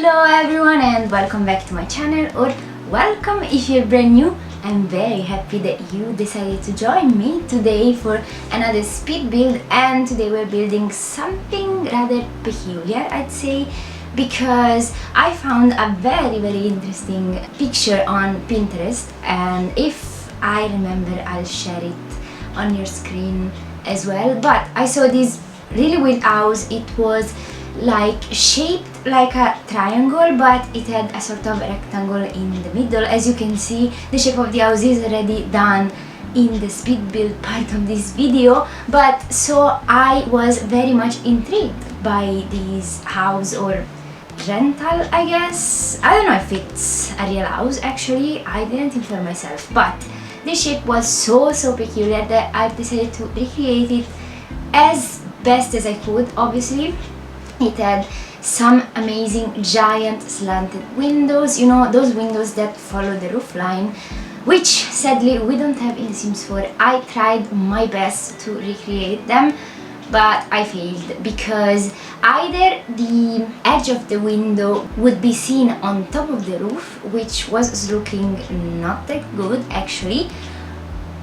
Hello everyone and welcome back to my channel, or welcome if you're brand new. I'm very happy that you decided to join me today for another speed build, and today we're building something rather peculiar, I'd say, because I found a very interesting picture on Pinterest, and if I remember I'll share it on your screen as well. But I saw this really weird house. It was like shaped like a triangle, but it had a sort of rectangle in the middle. As you can see, the shape of the house is already done in the speed build part of this video, but so I was very much intrigued by this house, or rental, I guess. I don't know if it's a real house, actually. I didn't inform myself, but the shape was so peculiar that I've decided to recreate it as best as I could. Obviously, it had some amazing giant slanted windows, you know, those windows that follow the roof line, which sadly we don't have in The Sims 4. I tried my best to recreate them, but I failed, because either the edge of the window would be seen on top of the roof, which was looking not that good actually,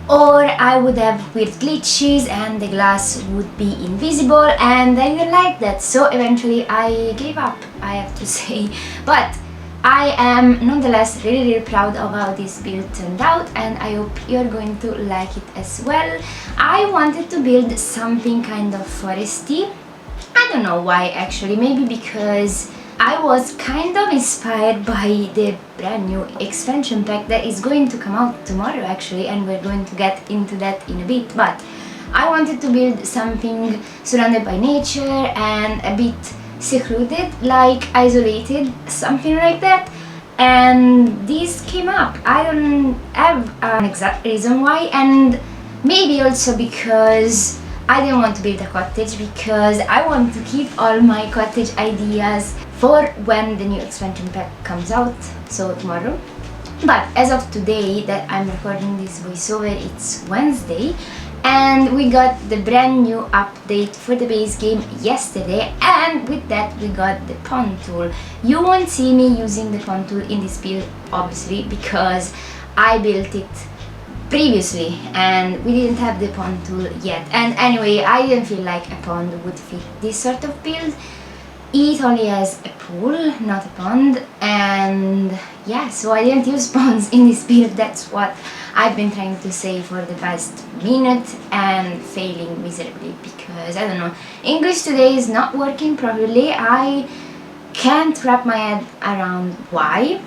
or I would have weird glitches and the glass would be invisible, and I didn't like that, so eventually I gave up, I have to say. But I am nonetheless really proud of how this build turned out, and I hope you're going to like it as well. I wanted to build something kind of foresty. I don't know why actually, maybe because I was kind of inspired by the brand new expansion pack that is going to come out tomorrow actually, and we're going to get into that in a bit. But I wanted to build something surrounded by nature and a bit secluded, like isolated, something like that, and this came up. I don't have an exact reason why, and maybe also because I didn't want to build a cottage, because I want to keep all my cottage ideas for when the new expansion pack comes out, so tomorrow. But as of today that I'm recording this voiceover, it's Wednesday, and we got the brand new update for the base game yesterday, and with that we got the pawn tool. You won't see me using the pawn tool in this build, obviously, because I built it previously and we didn't have the pawn tool yet. And anyway, I didn't feel like a pond would fit this sort of build. It only has a pool, not a pond, and yeah, so I didn't use pawns in this build. That's what I've been trying to say for the past minute and failing miserably, because I don't know, English today is not working properly. I can't wrap my head around why,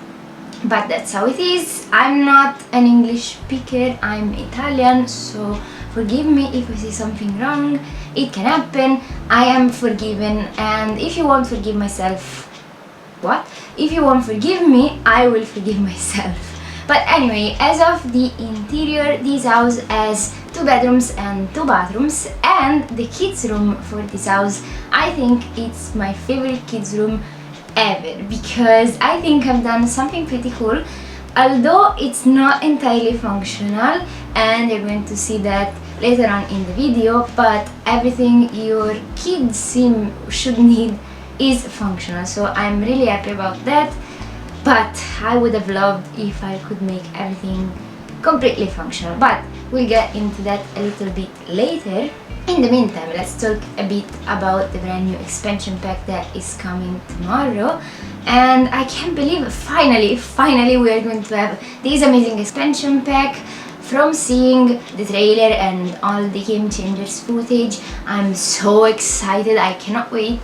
but that's how it is. I'm not an English speaker, I'm Italian, so forgive me if I say something wrong. It can happen. I am forgiven, and if you won't forgive myself, if you won't forgive me, I will forgive myself. But anyway, as of the interior, this house has 2 bedrooms and 2 bathrooms, and the kids room for this house, I think it's my favorite kids room ever, because I think I've done something pretty cool, although it's not entirely functional, and you're going to see that later on in the video, but everything your kids should need is functional, so I'm really happy about that. But I would have loved if I could make everything completely functional, but we'll get into that a little bit later. In the meantime, let's talk a bit about the brand new expansion pack that is coming tomorrow. And I can't believe finally we are going to have this amazing expansion pack. From seeing the trailer and all the game changers footage, I'm so excited. I cannot wait,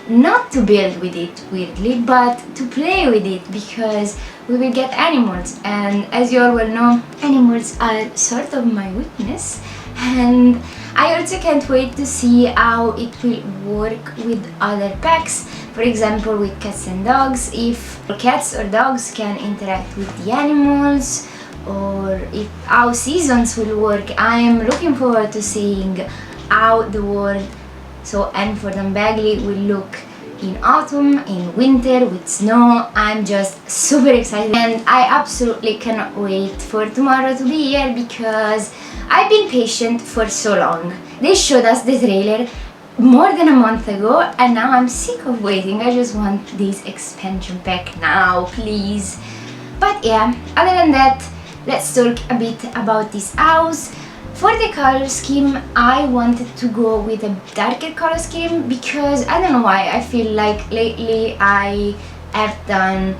not to build with it weirdly, but to play with it, because we will get animals, and as you all well know, animals are sort of my weakness. And I also can't wait to see how it will work with other packs, for example with cats and dogs, if cats or dogs can interact with the animals, or how seasons will work. I am looking forward to seeing how the world, so Enford Bagley, will look in autumn, in winter, with snow. I'm just super excited, and I absolutely cannot wait for tomorrow to be here, because I've been patient for so long. They showed us the trailer more than a month ago, and now I'm sick of waiting. I just want this expansion pack now, please. But yeah, other than that, let's talk a bit about this house. For the color scheme, I wanted to go with a darker color scheme because I don't know why, I feel like lately I have done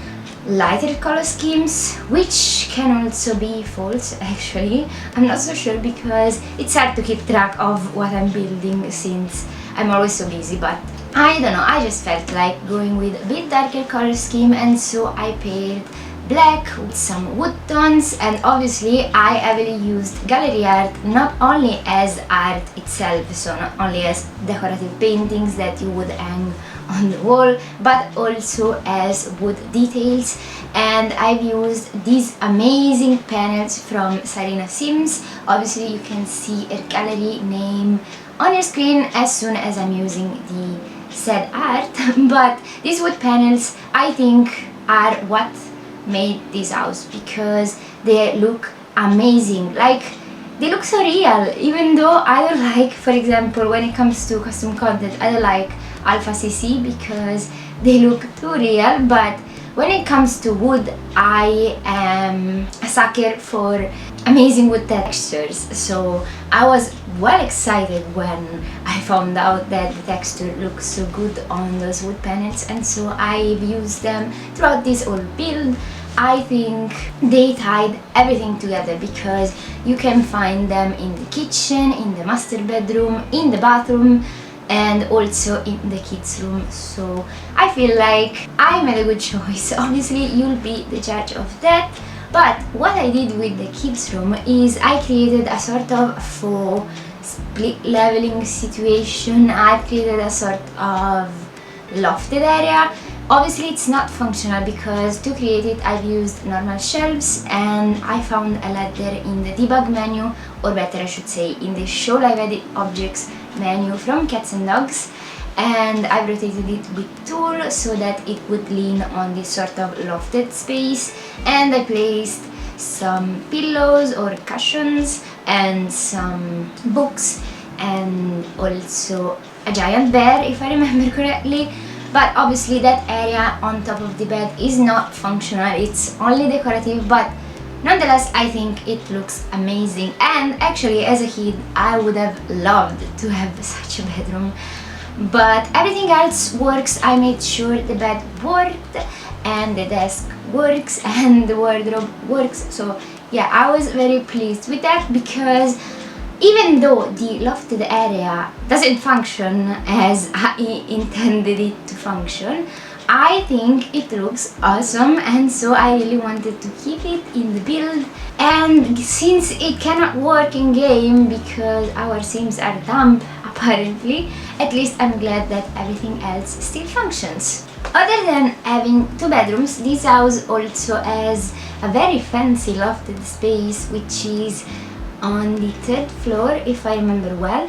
lighter color schemes, which can also be false actually. I'm not so sure because it's hard to keep track of what I'm building since I'm always so busy, but I don't know, I just felt like going with a bit darker color scheme, and so I paired black with some wood tones. And obviously I heavily used gallery art, not only as art itself, so not only as decorative paintings that you would hang on the wall, but also as wood details. And I've used these amazing panels from Serena Sims. Obviously you can see her gallery name on your screen as soon as I'm using the said art. But these wood panels, I think, are what made this house because they look amazing. Like, they look so real, even though I don't like, for example, when it comes to custom content, I don't like Alpha CC because they look too real. But when it comes to wood, I am a sucker for amazing wood textures, so I was well excited when I found out that the texture looks so good on those wood panels, and so I've used them throughout this whole build. I think they tied everything together because you can find them in the kitchen, in the master bedroom, in the bathroom, and also in the kids' room. So I feel like I made a good choice. Obviously you'll be the judge of that. But what I did with the kids' room is I created a sort of faux split leveling situation. I created a sort of lofted area. Obviously it's not functional because to create it I've used normal shelves, and I found a ladder in the debug menu, or better I should say in the show live edit objects menu from Cats and Dogs, and I rotated it with tool so that it would lean on this sort of lofted space. And I placed some pillows or cushions and some books and also a giant bear, if I remember correctly. But obviously that area on top of the bed is not functional, it's only decorative, but nonetheless I think it looks amazing. And actually as a kid I would have loved to have such a bedroom, but everything else works. I made sure the bed worked and the desk works and the wardrobe works, so yeah, I was very pleased with that because even though the lofted area doesn't function as I intended it to function, I think it looks awesome, and so I really wanted to keep it in the build. And since it cannot work in game because our sims are dumb apparently, at least I'm glad that everything else still functions. Other than having two bedrooms, this house also has a very fancy lofted space which is on the third floor, if I remember well,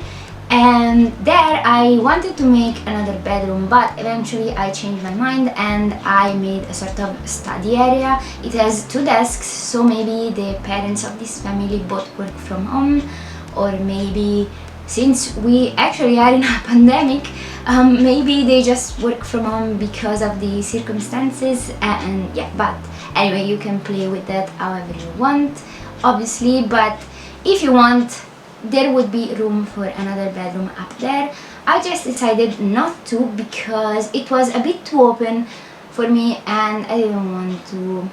and there I wanted to make another bedroom, but eventually I changed my mind and I made a sort of study area. It has two desks, so maybe the parents of this family both work from home, or maybe since we actually are in a pandemic, maybe they just work from home because of the circumstances, and yeah, but anyway, you can play with that however you want, obviously. But if you want, there would be room for another bedroom up there. I just decided not to because it was a bit too open for me and I didn't want to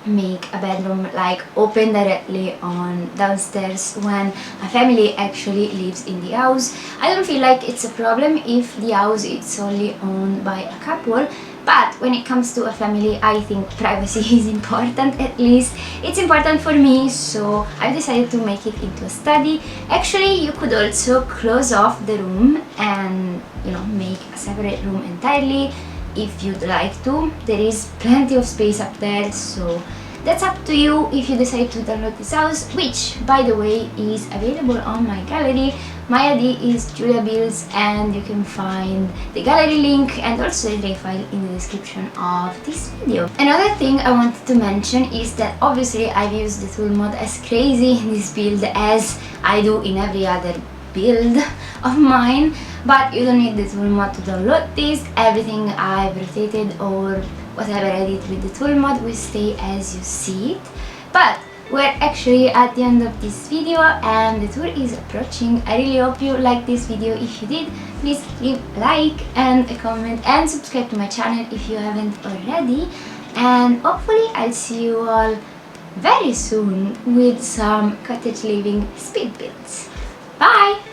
make a bedroom like open directly on downstairs when a family actually lives in the house. I don't feel like it's a problem if the house is only owned by a couple, but when it comes to a family, I think privacy is important. At least it's important for me, so I decided to make it into a study. Actually, you could also close off the room and, you know, make a separate room entirely if you'd like to. There is plenty of space up there, so that's up to you if you decide to download this house, which by the way is available on my gallery. My ID is Giuliabuilds and you can find the gallery link and also the tray file in the description of this video. Another thing I wanted to mention is that obviously I've used the tool mod as crazy in this build, as I do in every other build of mine. but you don't need the tool mod to download this. Everything I've rotated or whatever I did with the tool mod will stay as you see it. But we're actually at the end of this video and the tour is approaching. I really hope you liked this video. If you did, please leave a like and a comment and subscribe to my channel if you haven't already, and hopefully I'll see you all very soon with some cottage living speed builds. Bye!